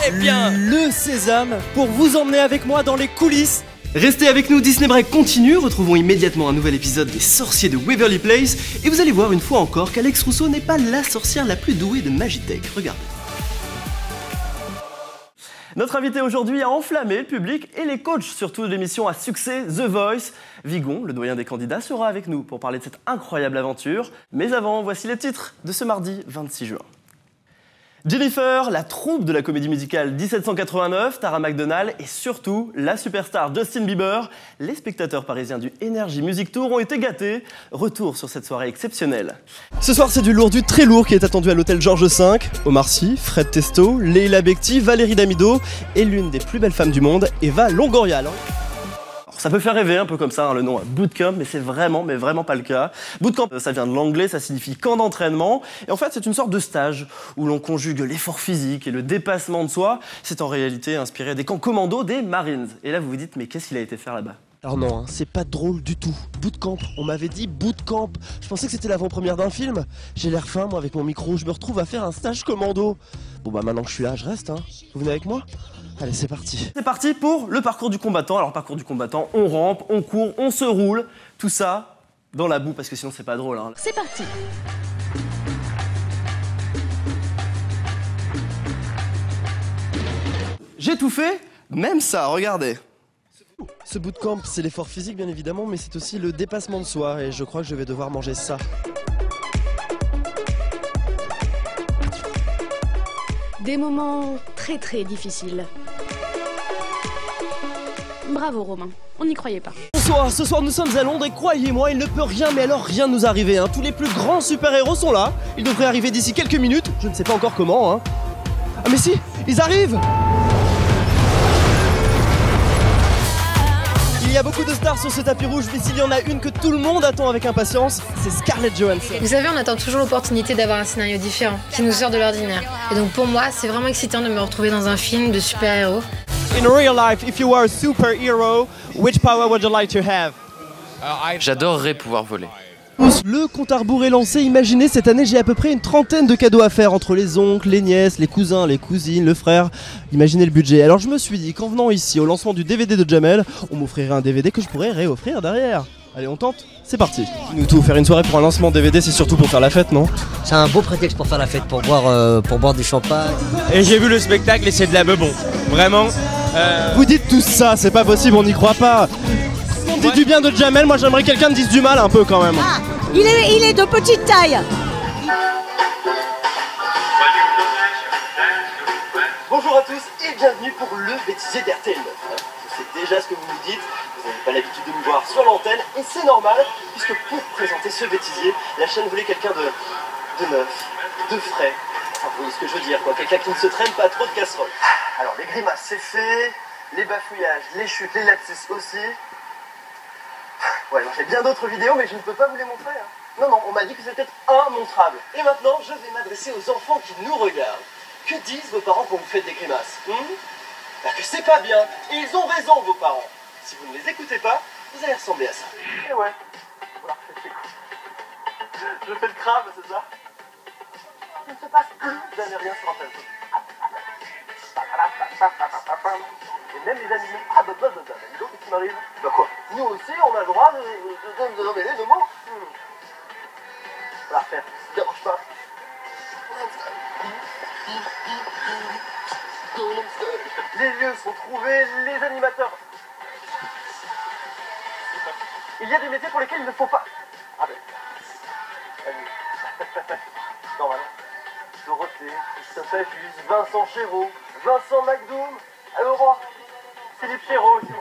Eh bien, le sésame pour vous emmener avec moi dans les coulisses. Restez avec nous, Disney Break continue, retrouvons immédiatement un nouvel épisode des sorciers de Waverly Place et vous allez voir une fois encore qu'Alex Rousseau n'est pas la sorcière la plus douée de Magitech, regardez. Notre invité aujourd'hui a enflammé le public et les coachs surtout de l'émission à succès The Voice. Vigon, le doyen des candidats, sera avec nous pour parler de cette incroyable aventure. Mais avant, voici les titres de ce mardi 26 juin. Jennifer, la troupe de la comédie musicale 1789, Tara McDonald et surtout la superstar Justin Bieber. Les spectateurs parisiens du Energy Music Tour ont été gâtés. Retour sur cette soirée exceptionnelle. Ce soir, c'est du lourd, du très lourd qui est attendu à l'hôtel Georges V. Omar Sy, Fred Testo, Leila Bekti, Valérie Damido et l'une des plus belles femmes du monde, Eva Longoria. Ça peut faire rêver un peu comme ça, hein, le nom Bootcamp, mais c'est vraiment pas le cas. Bootcamp, ça vient de l'anglais, ça signifie camp d'entraînement. Et en fait, c'est une sorte de stage où l'on conjugue l'effort physique et le dépassement de soi. C'est en réalité inspiré des camps commando des Marines. Et là, vous vous dites, mais qu'est-ce qu'il a été faire là-bas ? Alors non, hein, c'est pas drôle du tout. Bootcamp, on m'avait dit bootcamp. Je pensais que c'était l'avant-première d'un film. J'ai l'air fin, moi, avec mon micro. Je me retrouve à faire un stage commando. Bon bah maintenant que je suis là, je reste, hein. Vous venez avec moi ? Allez, c'est parti. C'est parti pour le parcours du combattant. Alors, parcours du combattant, on rampe, on court, on se roule. Tout ça dans la boue, parce que sinon, c'est pas drôle. Hein. C'est parti. J'ai tout fait, même ça, regardez. Ce bootcamp, c'est l'effort physique, bien évidemment, mais c'est aussi le dépassement de soi. Et je crois que je vais devoir manger ça. Des moments très difficiles. Bravo Romain, on n'y croyait pas. Bonsoir, ce soir nous sommes à Londres et croyez-moi, il ne peut rien, mais alors rien nous arriver. Hein. Tous les plus grands super-héros sont là. Ils devraient arriver d'ici quelques minutes. Je ne sais pas encore comment. Hein. Ah mais si, ils arrivent! Il y a beaucoup de stars sur ce tapis rouge, mais s'il y en a une que tout le monde attend avec impatience, c'est Scarlett Johansson. Vous savez, on attend toujours l'opportunité d'avoir un scénario différent, qui nous sort de l'ordinaire. Et donc pour moi, c'est vraiment excitant de me retrouver dans un film de super-héros. In real life, if you were a superhero, which power would you like to have? j'adorerais pouvoir voler. Le compte à rebours est lancé. Imaginez, cette année, j'ai à peu près une trentaine de cadeaux à faire entre les oncles, les nièces, les cousins, les cousines, le frère. Imaginez le budget. Alors je me suis dit qu'en venant ici au lancement du DVD de Jamel, on m'offrirait un DVD que je pourrais réoffrir derrière. Allez, on tente? C'est parti. Nous tout, faire une soirée pour un lancement DVD, c'est surtout pour faire la fête, non? C'est un beau prétexte pour faire la fête, pour boire du champagne. Et j'ai vu le spectacle et c'est de la meubon. Vraiment. Vous dites tout ça, c'est pas possible, on n'y croit pas. On dit du bien de Jamel, moi j'aimerais quelqu'un me dise du mal un peu quand même. Ah, il est de petite taille. Bonjour à tous et bienvenue pour le bêtisier d'RTL9. Je sais déjà ce que vous vous dites, vous n'avez pas l'habitude de nous voir sur l'antenne et c'est normal puisque pour présenter ce bêtisier, la chaîne voulait quelqu'un de neuf, de frais. Enfin, vous voyez ce que je veux dire, quoi. Quelqu'un qui ne se traîne pas trop de casseroles. Alors les grimaces c'est fait, les bafouillages, les chutes, les lapsus aussi. Ouais, j'ai bien d'autres vidéos mais je ne peux pas vous les montrer. Hein. Non, on m'a dit que c'était immontrable. Et maintenant, je vais m'adresser aux enfants qui nous regardent. Que disent vos parents quand vous faites des grimaces Bah que c'est pas bien. Et ils ont raison, vos parents. Si vous ne les écoutez pas, vous allez ressembler à ça. Et ouais. Voilà, je fais le crabe, c'est ça. Il ne se passe plus jamais rien sur un plateau. Et même les animaux. Ah bah, qu'est-ce qui m'arrive? Bah quoi? Nous aussi, on a le droit de révéler nos mots. On va refaire, ça ne dérange pas. Les lieux sont trouvés, les animateurs. Il y a des métiers pour lesquels il ne faut pas. Ah ben. Normal. Dorothée, Christophe Fajus, Vincent Chéreau, Vincent McDoom, Aurore, Philippe Chéreau aussi.